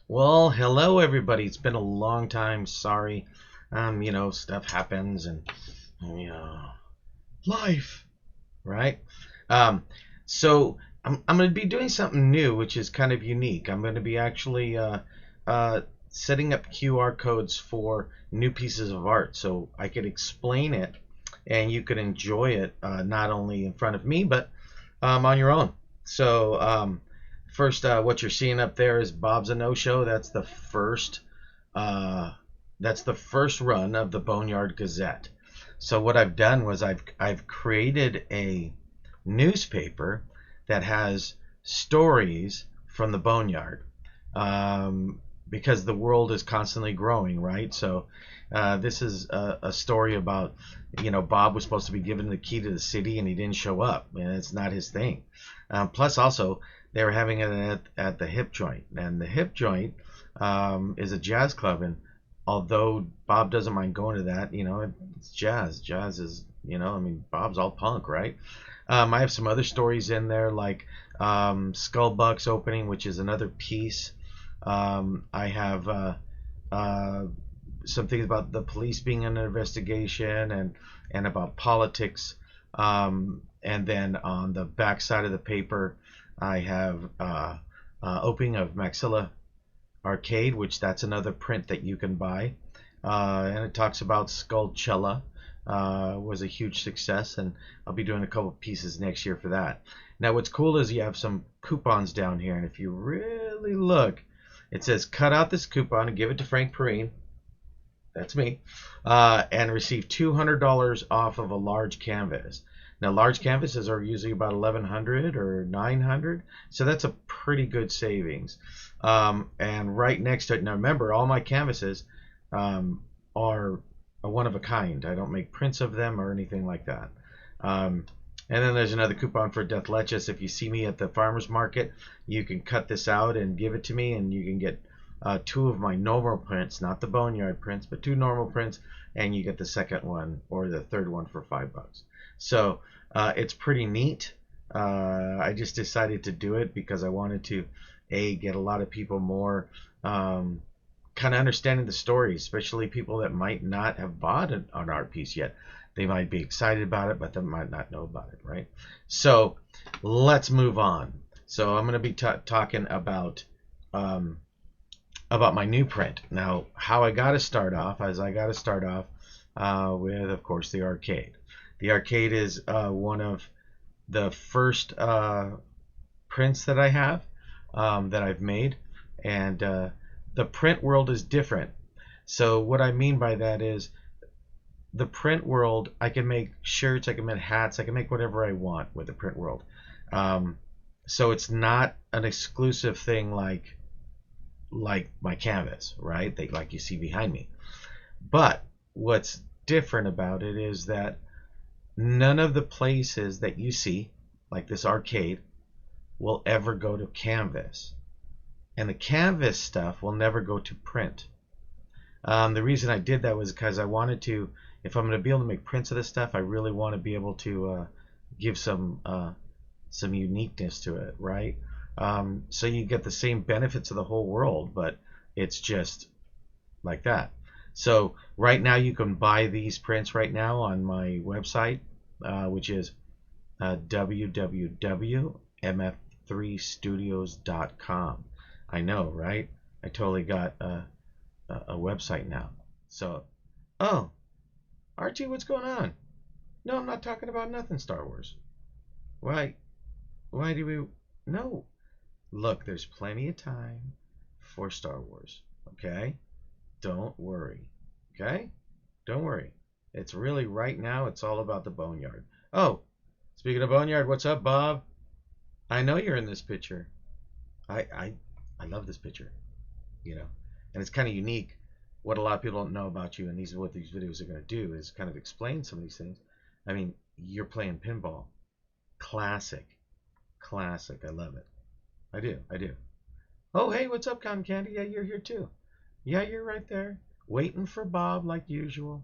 Well, hello everybody. It's been a long time. Sorry. Stuff happens and you know, life, right? Um, so I'm going to be doing something new, which is kind of unique. I'm going to be actually uh, setting up QR codes for new pieces of art, so I could explain it and you could enjoy it not only in front of me but on your own. First, what you're seeing up there is Bob's a No Show. Uh, that's the first run of the Boneyard Gazette. So what I've done was I've created a newspaper that has stories from the Boneyard, because the world is constantly growing, right? So this is a story about, Bob was supposed to be given the key to the city and he didn't show up, and it's not his thing. Plus, also, they were having it at the Hip Joint, and the Hip Joint is a jazz club, and although Bob doesn't mind going to that, it's jazz. Jazz is, Bob's all punk, right? I have some other stories in there, like Skullbuck's opening, which is another piece. I have some things about the police being under investigation and about politics. And then on the back side of the paper, I have opening of Maxilla Arcade, which that's another print that you can buy. And it talks about Skullcella. Was a huge success, and I'll be doing a couple pieces next year for that. Now, what's cool is you have some coupons down here, and if you really look, it says cut out this coupon and give it to Frank Perrine. That's me, and receive $200 off of a large canvas. Now, large canvases are usually about 1,100 or 900, so that's a pretty good savings. And right next to it, now remember, all my canvases are a one of a kind. I don't make prints of them or anything like that. And then there's another coupon for Death Leches. If you see me at the farmer's market, you can cut this out and give it to me, and you can get two of my normal prints, not the Boneyard prints, but two normal prints, and you get the second one or the third one for $5. So it's pretty neat. I just decided to do it because I wanted to, get a lot of people more kind of understanding the story, especially people that might not have bought an art piece yet. They might be excited about it, but they might not know about it, right? So let's move on. So I'm going to be talking about my new print. Now, how I got to start off is I got to start off with, of course, the arcade. The arcade is one of the first prints that I have, that I've made, and the print world is different. So what I mean by that is the print world, I can make shirts, I can make hats, I can make whatever I want with the print world. So it's not an exclusive thing like my canvas, right? Like you see behind me. But what's different about it is that none of the places that you see, like this arcade, will ever go to canvas. And the canvas stuff will never go to print. The reason I did that was because I wanted to, if I'm going to be able to make prints of this stuff, I really want to be able to give some uniqueness to it, right? So you get the same benefits of the whole world, but it's just like that. So right now you can buy these prints right now on my website, which is www.mf3studios.com. I know, right? I totally got a website now. So, oh, Archie, what's going on? No, I'm not talking about nothing Star Wars. Why do we... No. Look, there's plenty of time for Star Wars, okay? Don't worry, okay? Don't worry. It's really, right now, it's all about the Boneyard. Oh, speaking of Boneyard, what's up, Bob? I know you're in this picture. I love this picture, and it's kind of unique. What a lot of people don't know about you, and what these videos are going to do is kind of explain some of these things. I mean, you're playing pinball. Classic. I love it. I do. Oh, hey, what's up, Cotton Candy? Yeah, you're here too. Yeah, you're right there, waiting for Bob like usual.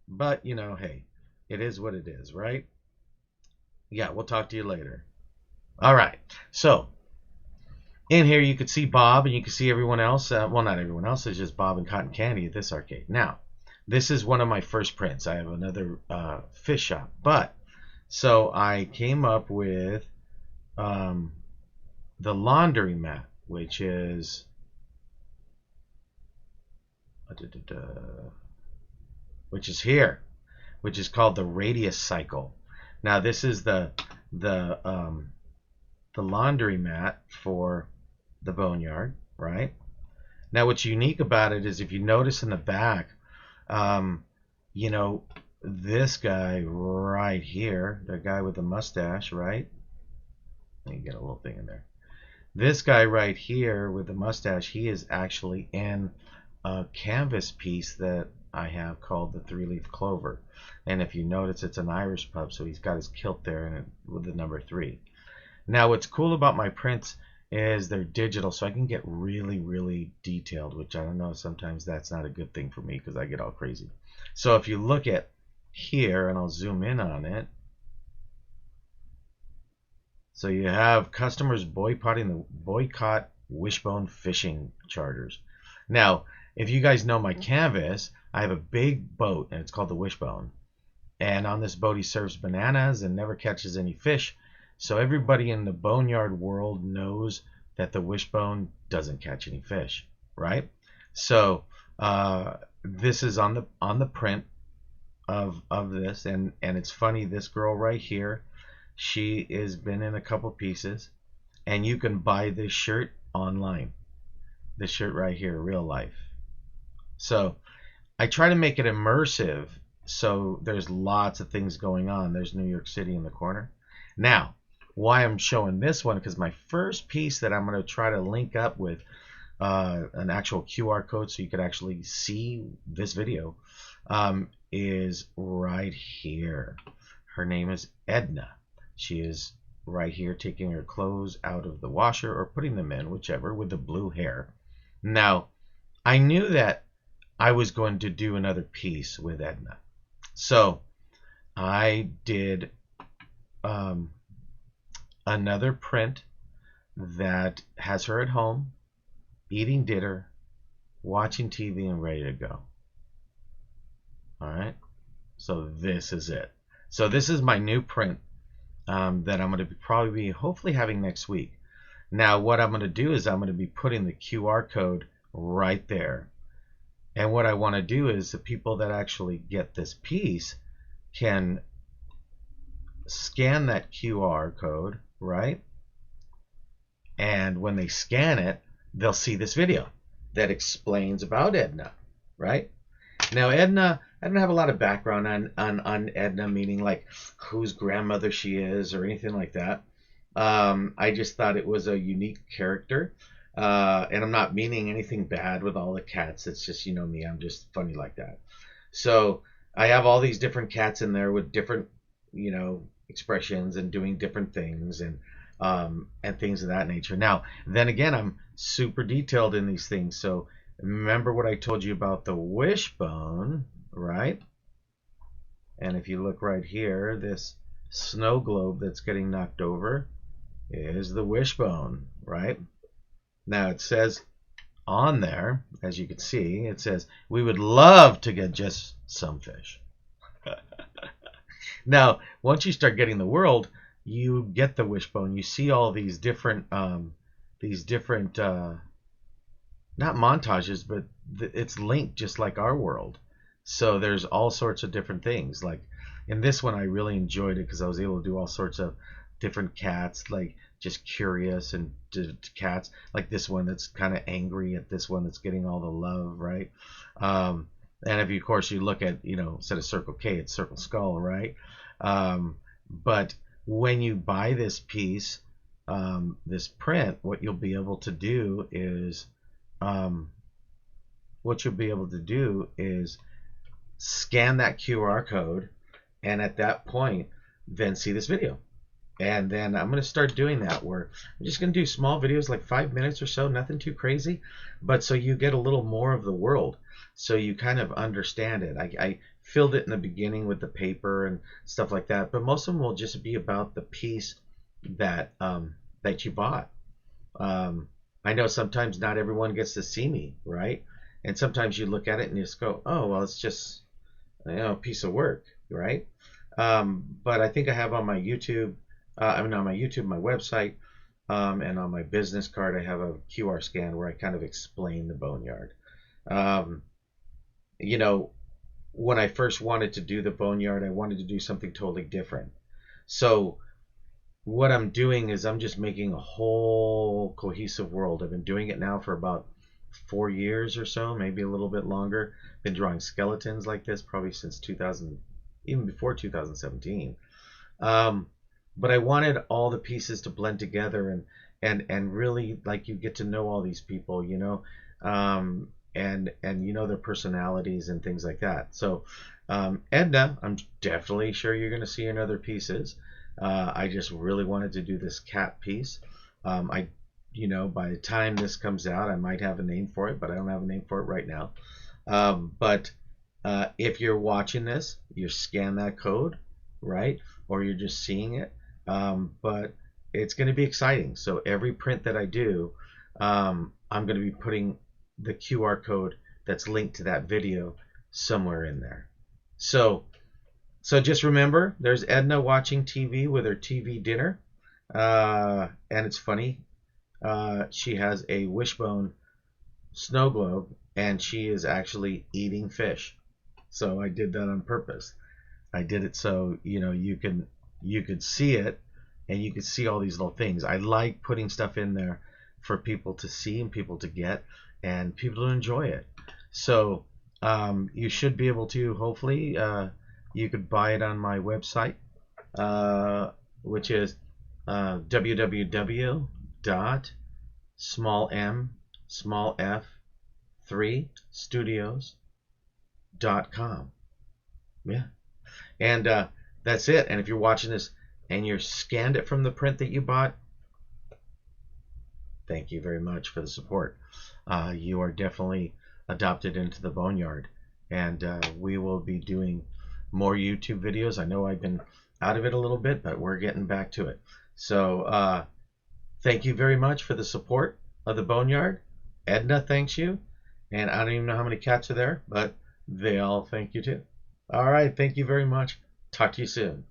But, hey, it is what it is, right? Yeah, we'll talk to you later. All right, so In here you could see Bob and you can see everyone else. Well, not everyone else. It's just Bob and Cotton Candy at this arcade. Now, this is one of my first prints. I have another fish shop. But, so I came up with the laundry mat, which is here, which is called the radius cycle. Now this is the laundry mat for the Boneyard, right? Now what's unique about it is if you notice in the back, you know, this guy right here, the guy with the mustache, right? Let me get a little thing in there. This guy right here with the mustache, he is actually in a canvas piece that I have called the three-leaf clover. And if you notice, it's an Irish pub, so he's got his kilt there and with the number 3. Now, what's cool about my prints is they're digital, so I can get really, really detailed, which I don't know, sometimes that's not a good thing for me because I get all crazy. So if you look at here, and I'll zoom in on it, so you have customers boycott wishbone fishing charters. Now, if you guys know my canvas, I have a big boat, and it's called the Wishbone. And on this boat, he serves bananas and never catches any fish. So everybody in the Boneyard world knows that the Wishbone doesn't catch any fish, right? So this is on the print of this, and it's funny. This girl right here, she has been in a couple pieces, and you can buy this shirt online. This shirt right here, real life. So I try to make it immersive, so there's lots of things going on. There's New York City in the corner. Now, why I'm showing this one, because my first piece that I'm going to try to link up with an actual QR code so you could actually see this video is right here. Her name is Edna. She is right here taking her clothes out of the washer or putting them in, whichever, with the blue hair. Now, I knew that I was going to do another piece with Edna. So I did another print that has her at home, eating dinner, watching TV, and ready to go. All right. So this is it. So this is my new print that I'm going to probably be hopefully having next week. Now what I'm going to do is I'm going to be putting the QR code right there. And what I want to do is the people that actually get this piece can scan that QR code, right? And when they scan it, they'll see this video that explains about Edna, right? Now Edna, I don't have a lot of background on Edna, meaning like whose grandmother she is or anything like that. I just thought it was a unique character. And I'm not meaning anything bad with all the cats. It's just, you know me, I'm just funny like that. So I have all these different cats in there with different, you know, expressions and doing different things and things of that nature. Now, then again, I'm super detailed in these things. So remember what I told you about the wishbone, right? And if you look right here, this snow globe that's getting knocked over is the wishbone, right? Now it says on there, as you can see, it says, we would love to get just some fish. Now, once you start getting the world, you get the wishbone. You see all these different, not montages, but it's linked just like our world. So there's all sorts of different things. Like in this one, I really enjoyed it because I was able to do all sorts of different cats, like just curious, and cats like this one that's kind of angry at this one that's getting all the love, right? And if you, of course, you look at, you know, instead of Circle K, it's Circle Skull, right? But when you buy this piece, this print, what you'll be able to do is scan that QR code, and at that point, then see this video. And then I'm going to start doing that, where I'm just going to do small videos, like 5 minutes or so, nothing too crazy, but so you get a little more of the world, so you kind of understand it. I filled it in the beginning with the paper and stuff like that, but most of them will just be about the piece that that you bought. I know sometimes not everyone gets to see me, right? And sometimes you look at it and you just go, oh, well, it's just, a piece of work, right? But I think I have on my YouTube, on my YouTube, my website, and on my business card, I have a QR scan where I kind of explain the Boneyard. Um, you know, when I first wanted to do the Boneyard, I wanted to do something totally different. So what I'm doing is I'm just making a whole cohesive world. I've been doing it now for about 4 years or so, maybe a little bit longer. Been drawing skeletons like this probably since 2000, even before 2017. But I wanted all the pieces to blend together and really like you get to know all these people, and you know their personalities and things like that. So Edna, I'm definitely sure you're going to see in other pieces. I just really wanted to do this cat piece. By the time this comes out, I might have a name for it, but I don't have a name for it right now. But if you're watching this, you scan that code, right? Or you're just seeing it. But it's going to be exciting. So every print that I do, I'm going to be putting the QR code that's linked to that video somewhere in there. So just remember, there's Edna watching TV with her TV dinner. And it's funny. She has a wishbone snow globe, and she is actually eating fish. So I did that on purpose. I did it so you could see it, and you could see all these little things. I like putting stuff in there for people to see and people to get and people to enjoy it. So you should be able to, hopefully, you could buy it on my website, which is www.smallm3studios.com. Yeah. And that's it. And if you're watching this and you're scanned it from the print that you bought, thank you very much for the support. You are definitely adopted into the Boneyard. And we will be doing more YouTube videos. I know I've been out of it a little bit, but we're getting back to it. So thank you very much for the support of the Boneyard. Edna thanks you. And I don't even know how many cats are there, but they all thank you too. All right. Thank you very much. Talk to you soon.